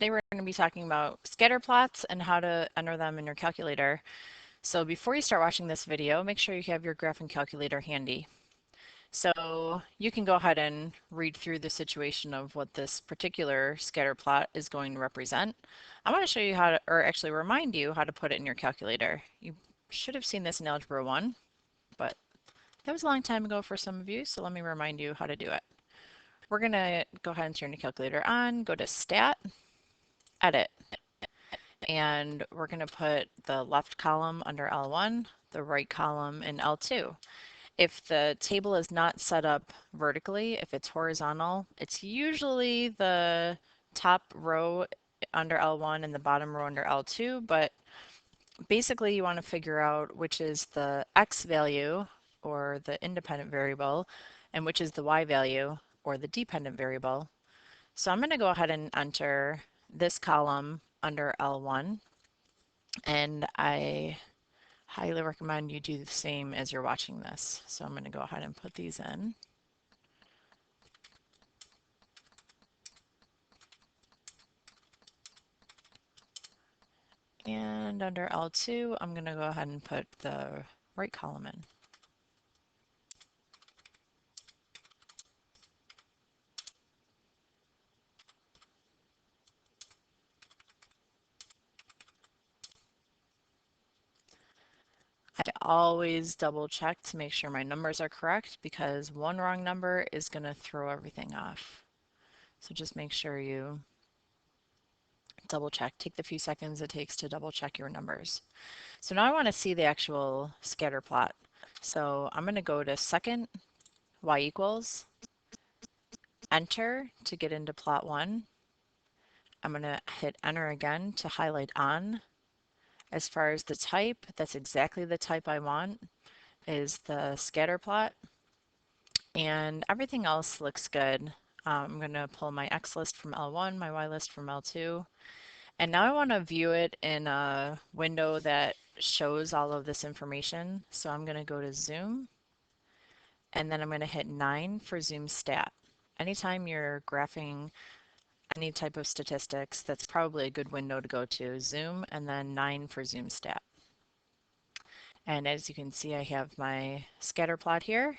Today we're going to be talking about scatter plots and how to enter them in your calculator. So before you start watching this video, make sure you have your graphing calculator handy. So you can go ahead and read through the situation of what this particular scatter plot is going to represent. I want to show you how to, or actually remind you how to put it in your calculator. You should have seen this in Algebra 1, but that was a long time ago for some of you, so let me remind you how to do it. We're going to go ahead and turn the calculator on, go to Stat, Edit, and we're going to put the left column under L1, the right column in L2. If the table is not set up vertically, if it's horizontal, it's usually the top row under L1 and the bottom row under L2, but basically you want to figure out which is the X value or the independent variable and which is the Y value or the dependent variable. So I'm going to go ahead and enter this column under L1, and I highly recommend you do the same as you're watching this. So I'm going to go ahead and put these in. And under L2, I'm going to go ahead and put the right column in. I always double check to make sure my numbers are correct because one wrong number is going to throw everything off. So just make sure you double check. Take the few seconds it takes to double check your numbers. So now I want to see the actual scatter plot. So I'm going to go to second, y equals, enter to get into plot 1. I'm going to hit enter again to highlight on. As far as the type, that's exactly the type I want, is the scatter plot. And everything else looks good. I'm going to pull my X list from L1, my Y list from L2. And now I want to view it in a window that shows all of this information. So I'm going to go to Zoom, and then I'm going to hit 9 for Zoom Stat. Anytime you're graphing any type of statistics, that's probably a good window to go to. Zoom, and then 9 for Zoom Stat. And as you can see, I have my scatter plot here.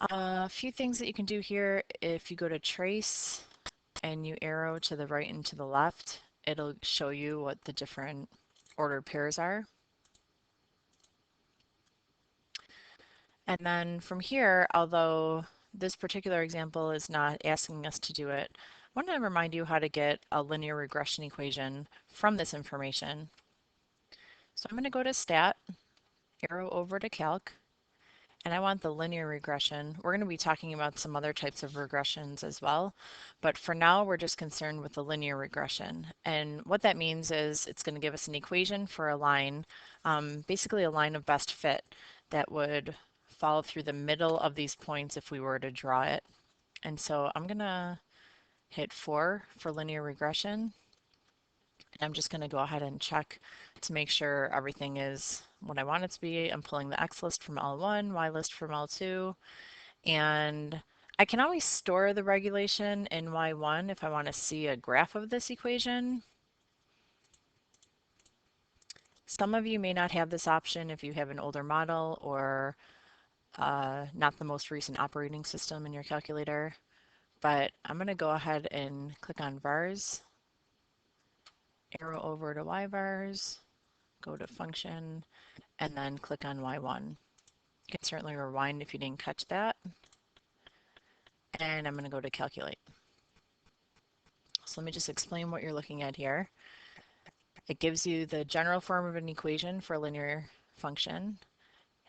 A few things that you can do here, if you go to Trace and you arrow to the right and to the left, it'll show you what the different ordered pairs are. And then from here, although this particular example is not asking us to do it, I want to remind you how to get a linear regression equation from this information. So I'm going to go to Stat, arrow over to Calc, and I want the linear regression. We're going to be talking about some other types of regressions as well, but for now we're just concerned with the linear regression. And what that means is it's going to give us an equation for a line, basically a line of best fit that would follow through the middle of these points if we were to draw it. And so I'm going to hit 4 for linear regression. And I'm just going to go ahead and check to make sure everything is what I want it to be. I'm pulling the X list from L1, Y list from L2, and I can always store the regulation in Y1 if I want to see a graph of this equation. Some of you may not have this option if you have an older model or not the most recent operating system in your calculator, but I'm going to go ahead and click on vars, arrow over to yvars, go to function, and then click on Y1. You can certainly rewind if you didn't catch that. And I'm going to go to calculate. So let me just explain what you're looking at here. It gives you the general form of an equation for a linear function.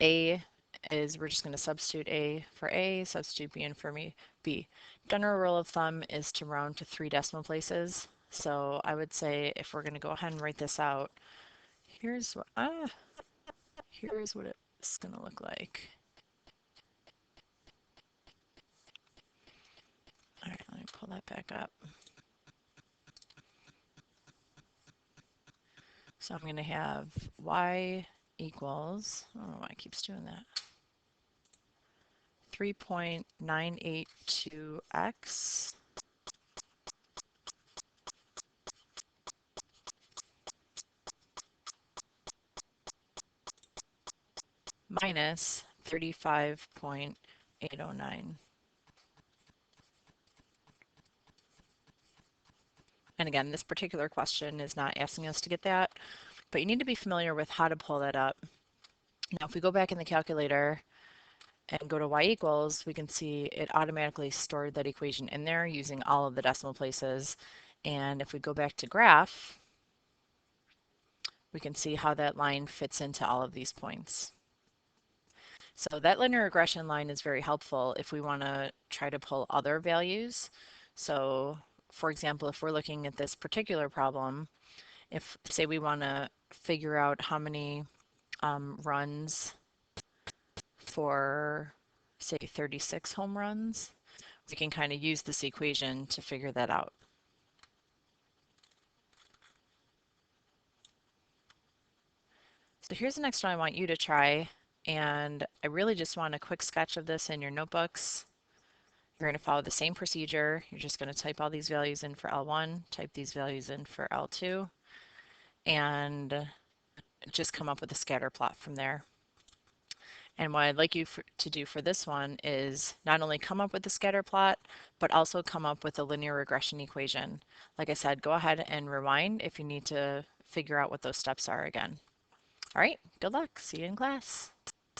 A is, we're just going to substitute A for A, substitute B in for B. General rule of thumb is to round to 3 decimal places. So I would say if we're going to go ahead and write this out, here's what it's going to look like. All right, let me pull that back up. So I'm going to have y equals, I don't know why it keeps doing that, 3.982x minus 35.809. And again, this particular question is not asking us to get that, but you need to be familiar with how to pull that up. Now, if we go back in the calculator and go to y equals, we can see it automatically stored that equation in there using all of the decimal places. And if we go back to graph, we can see how that line fits into all of these points. So that linear regression line is very helpful if we want to try to pull other values. So for example, if we're looking at this particular problem, if say we want to figure out how many runs for say 36 home runs, we can kind of use this equation to figure that out. So here's the next one I want you to try, and I really just want a quick sketch of this in your notebooks. You're going to follow the same procedure. You're just going to type all these values in for L1, type these values in for L2, and just come up with a scatter plot from there. And what I'd like you to do for this one is not only come up with the scatter plot, but also come up with a linear regression equation. Like I said, go ahead and rewind if you need to figure out what those steps are again. All right, good luck. See you in class.